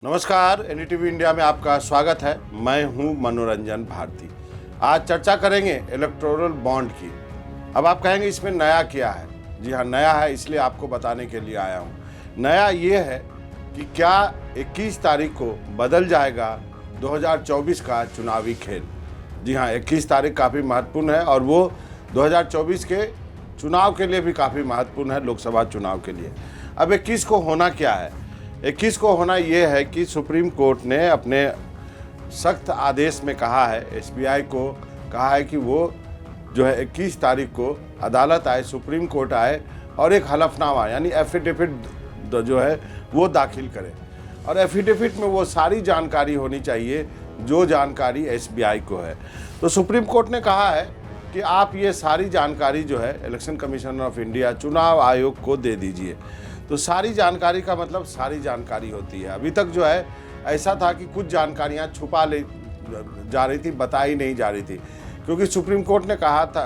नमस्कार, NDTV India में आपका स्वागत है। मैं हूं मनोरंजन भारती। आज चर्चा करेंगे इलेक्टोरल बॉन्ड की। अब आप कहेंगे इसमें नया क्या है? जी हाँ, नया है, इसलिए आपको बताने के लिए आया हूं। नया ये है कि क्या 21 तारीख को बदल जाएगा 2024 का चुनावी खेल। जी हाँ, 21 तारीख काफ़ी महत्वपूर्ण है और वो 2024 के चुनाव के लिए भी काफ़ी महत्वपूर्ण है, लोकसभा चुनाव के लिए। अब 21 को होना क्या है? 21 को होना ये है कि सुप्रीम कोर्ट ने अपने सख्त आदेश में कहा है, एसबीआई को कहा है कि वो जो है 21 तारीख को अदालत आए, सुप्रीम कोर्ट आए और एक हलफनामा यानी एफिडेविट जो है वो दाखिल करे। और एफिडेविट में वो सारी जानकारी होनी चाहिए जो जानकारी एसबीआई को है। तो सुप्रीम कोर्ट ने कहा है कि आप ये सारी जानकारी जो है इलेक्शन कमीशन ऑफ इंडिया, चुनाव आयोग को दे दीजिए। तो सारी जानकारी का मतलब सारी जानकारी होती है। अभी तक जो है ऐसा था कि कुछ जानकारियां छुपा ले जा रही थी, बताई नहीं जा रही थी, क्योंकि सुप्रीम कोर्ट ने कहा था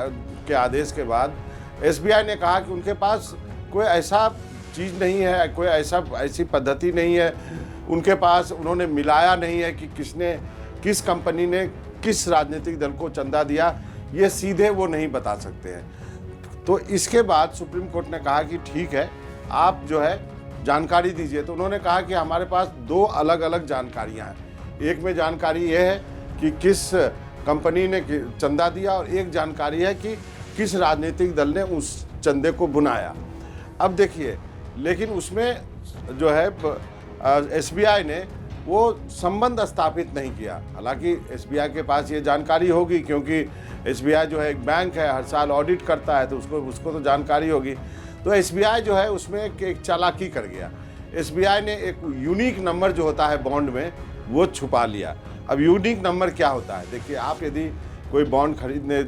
के आदेश के बाद एसबीआई ने कहा कि उनके पास कोई ऐसा चीज़ नहीं है, कोई ऐसी पद्धति नहीं है उनके पास, उन्होंने मिलाया नहीं है कि किस कंपनी ने किस राजनीतिक दल को चंदा दिया, ये सीधे वो नहीं बता सकते हैं। तो इसके बाद सुप्रीम कोर्ट ने कहा कि ठीक है, आप जो है जानकारी दीजिए। तो उन्होंने कहा कि हमारे पास दो अलग अलग जानकारियां हैं। एक में जानकारी ये है कि किस कंपनी ने चंदा दिया और एक जानकारी है कि किस राजनीतिक दल ने उस चंदे को बुनाया। अब देखिए, लेकिन उसमें जो है एसबीआई ने वो संबंध स्थापित नहीं किया। हालांकि एसबीआई के पास ये जानकारी होगी, क्योंकि एसबीआई जो है एक बैंक है, हर साल ऑडिट करता है, तो उसको तो जानकारी होगी। तो एसबीआई जो है उसमें एक चालाकी कर गया। एसबीआई ने एक यूनिक नंबर जो होता है बॉन्ड में वो छुपा लिया। अब यूनिक नंबर क्या होता है? देखिए, आप यदि कोई बॉन्ड खरीदने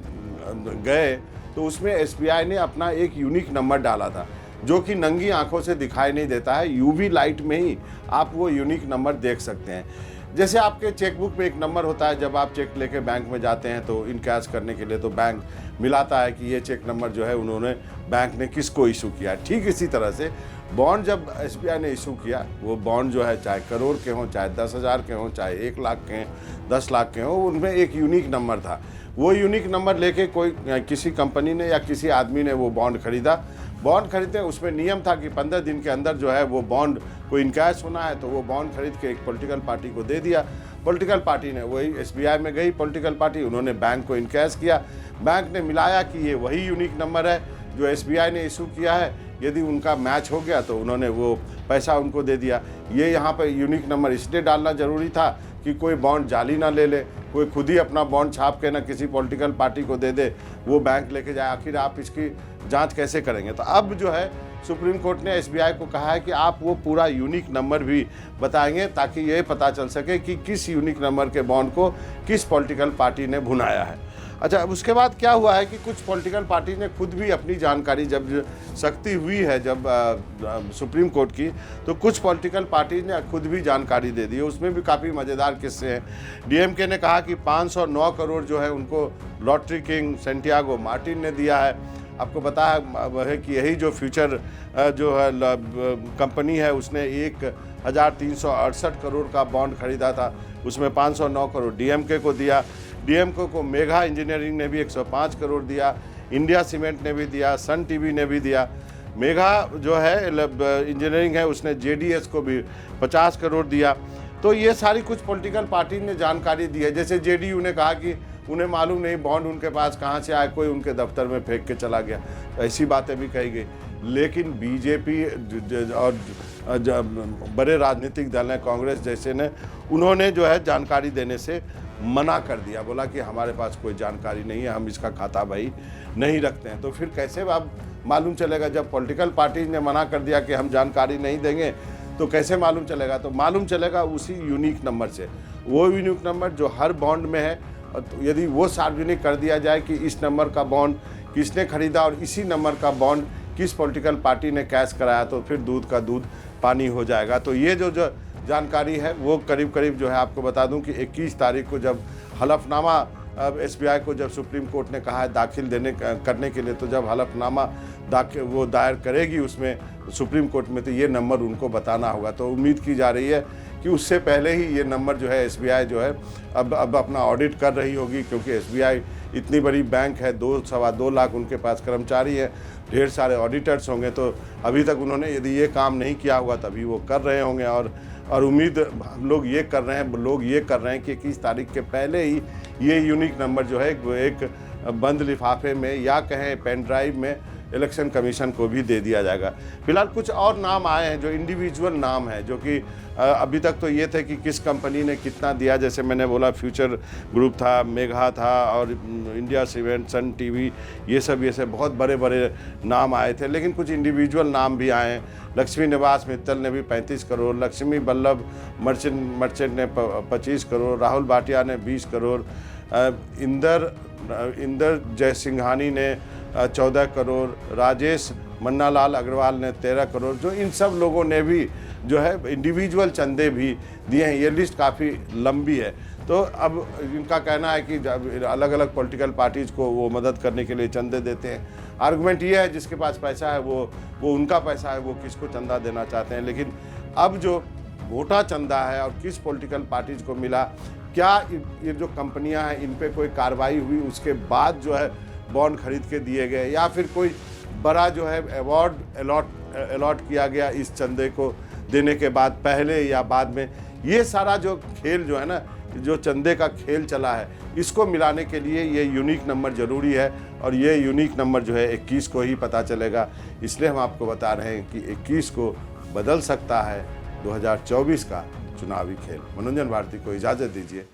गए तो उसमें एसबीआई ने अपना एक यूनिक नंबर डाला था, जो कि नंगी आंखों से दिखाई नहीं देता है। यूवी लाइट में ही आप वो यूनिक नंबर देख सकते हैं। जैसे आपके चेकबुक में एक नंबर होता है, जब आप चेक लेके बैंक में जाते हैं तो इनकैश करने के लिए, तो बैंक मिलाता है कि ये चेक नंबर जो है उन्होंने बैंक ने किसको इशू किया। ठीक इसी तरह से बॉन्ड जब एसबीआई ने इशू किया, वो बॉन्ड जो है चाहे करोड़ के हों, चाहे 10,000 के हों, चाहे 1 लाख के हों, 10 लाख के हों, उनमें एक यूनिक नंबर था। वो यूनिक नंबर लेके किसी कंपनी ने या किसी आदमी ने वो बॉन्ड खरीदा। बॉन्ड खरीदते उसमें नियम था कि 15 दिन के अंदर जो है वो बॉन्ड को इनकैश होना है। तो वो बॉन्ड खरीद के एक पॉलिटिकल पार्टी को दे दिया। पॉलिटिकल पार्टी ने, वही एसबीआई में गई पॉलिटिकल पार्टी, उन्होंने बैंक को इनकैश किया। बैंक ने मिलाया कि ये वही यूनिक नंबर है जो एसबीआई ने इशू किया है। यदि उनका मैच हो गया तो उन्होंने वो पैसा उनको दे दिया। ये यहाँ पर यूनिक नंबर इसलिए डालना ज़रूरी था कि कोई बॉन्ड जाली ना ले ले, कोई खुद ही अपना बॉन्ड छाप के ना किसी पॉलिटिकल पार्टी को दे दे, वो बैंक लेके जाए। आखिर आप इसकी जांच कैसे करेंगे? तो अब जो है सुप्रीम कोर्ट ने एसबीआई को कहा है कि आप वो पूरा यूनिक नंबर भी बताएंगे, ताकि ये पता चल सके कि किस यूनिक नंबर के बॉन्ड को किस पॉलिटिकल पार्टी ने भुनाया है। अच्छा, अब उसके बाद क्या हुआ है कि कुछ पॉलिटिकल पार्टी ने खुद भी अपनी जानकारी, जब सख्ती हुई है जब सुप्रीम कोर्ट की, तो कुछ पॉलिटिकल पार्टी ने खुद भी जानकारी दे दी है। उसमें भी काफ़ी मज़ेदार किस्से हैं। डीएमके ने कहा कि 509 करोड़ जो है उनको लॉटरी किंग सेंटियागो मार्टिन ने दिया है। आपको पता है कि यही जो फ्यूचर जो है कंपनी है, उसने 1,368 करोड़ का बॉन्ड खरीदा था, उसमें 509 करोड़ डीएमके को दिया। डीएमके को मेघा इंजीनियरिंग ने भी 105 करोड़ दिया, इंडिया सीमेंट ने भी दिया, सन टीवी ने भी दिया। मेघा जो है इंजीनियरिंग है, उसने जेडीएस को भी 50 करोड़ दिया। तो ये सारी कुछ पॉलिटिकल पार्टी ने जानकारी दी है। जैसे जेडीयू ने कहा कि उन्हें मालूम नहीं बॉन्ड उनके पास कहाँ से आए, कोई उनके दफ्तर में फेंक के चला गया। ऐसी बातें भी कही गई। लेकिन बीजेपी और बड़े राजनीतिक दल हैं, कांग्रेस जैसे ने, उन्होंने जो है जानकारी देने से मना कर दिया। बोला कि हमारे पास कोई जानकारी नहीं है, हम इसका खाता भाई नहीं रखते हैं। तो फिर कैसे अब मालूम चलेगा? जब पॉलिटिकल पार्टी ने मना कर दिया कि हम जानकारी नहीं देंगे, तो कैसे मालूम चलेगा? तो मालूम चलेगा उसी यूनिक नंबर से। वो यूनिक नंबर जो हर बॉन्ड में है, तो यदि वो सार्वजनिक कर दिया जाए कि इस नंबर का बॉन्ड किसने खरीदा और इसी नंबर का बॉन्ड किस पॉलिटिकल पार्टी ने कैश कराया, तो फिर दूध का दूध पानी हो जाएगा। तो ये जो जानकारी है वो करीब करीब जो है, आपको बता दूं कि 21 तारीख को जब हलफनामा एसबीआई को जब सुप्रीम कोर्ट ने कहा है दाखिल करने के लिए, तो जब हलफनामा वो दायर करेगी उसमें सुप्रीम कोर्ट में, तो ये नंबर उनको बताना होगा। तो उम्मीद की जा रही है कि उससे पहले ही ये नंबर जो है एसबीआई जो है अब अपना ऑडिट कर रही होगी, क्योंकि एसबीआई इतनी बड़ी बैंक है, 2-2.25 लाख उनके पास कर्मचारी हैं, ढेर सारे ऑडिटर्स होंगे, तो अभी तक उन्होंने यदि ये काम नहीं किया हुआ तभी वो कर रहे होंगे। और उम्मीद हम लोग ये कर रहे हैं कि 21 तारीख के पहले ही ये यूनिक नंबर जो है एक बंद लिफाफे में या कहें पेन ड्राइव में इलेक्शन कमीशन को भी दे दिया जाएगा। फिलहाल कुछ और नाम आए हैं जो इंडिविजुअल नाम है, जो कि अभी तक तो ये थे कि किस कंपनी ने कितना दिया, जैसे मैंने बोला फ्यूचर ग्रुप था, मेघा था और इंडिया सीमेंट, सन टीवी, ये सब बहुत बड़े बड़े नाम आए थे। लेकिन कुछ इंडिविजुअल नाम भी आए हैं। लक्ष्मी निवास मित्तल ने भी 35 करोड़, लक्ष्मी बल्लभ मर्चेंट ने 25 करोड़, राहुल भाटिया ने 20 करोड़, इंदर जयसिंघानी ने 14 करोड़, राजेश मन्नालाल अग्रवाल ने 13 करोड़, जो इन सब लोगों ने भी जो है इंडिविजुअल चंदे भी दिए हैं। ये लिस्ट काफ़ी लंबी है। तो अब इनका कहना है कि अलग अलग पॉलिटिकल पार्टीज़ को वो मदद करने के लिए चंदे देते हैं। आर्गुमेंट ये है जिसके पास पैसा है वो उनका पैसा है, वो किसको चंदा देना चाहते हैं। लेकिन अब जो मोटा चंदा है और किस पॉलिटिकल पार्टीज़ को मिला, क्या ये जो कंपनियां हैं इन पे कोई कार्रवाई हुई उसके बाद जो है बॉन्ड खरीद के दिए गए, या फिर कोई बड़ा जो है अवार्ड अलॉट किया गया इस चंदे को देने के बाद, पहले या बाद में, ये सारा जो खेल जो है ना, जो चंदे का खेल चला है, इसको मिलाने के लिए ये यूनिक नंबर ज़रूरी है। और ये यूनिक नंबर जो है 21 को ही पता चलेगा। इसलिए हम आपको बता रहे हैं कि 21 को बदल सकता है 2024 का चुनावी खेल। मनोरंजन भारती को इजाज़त दीजिए।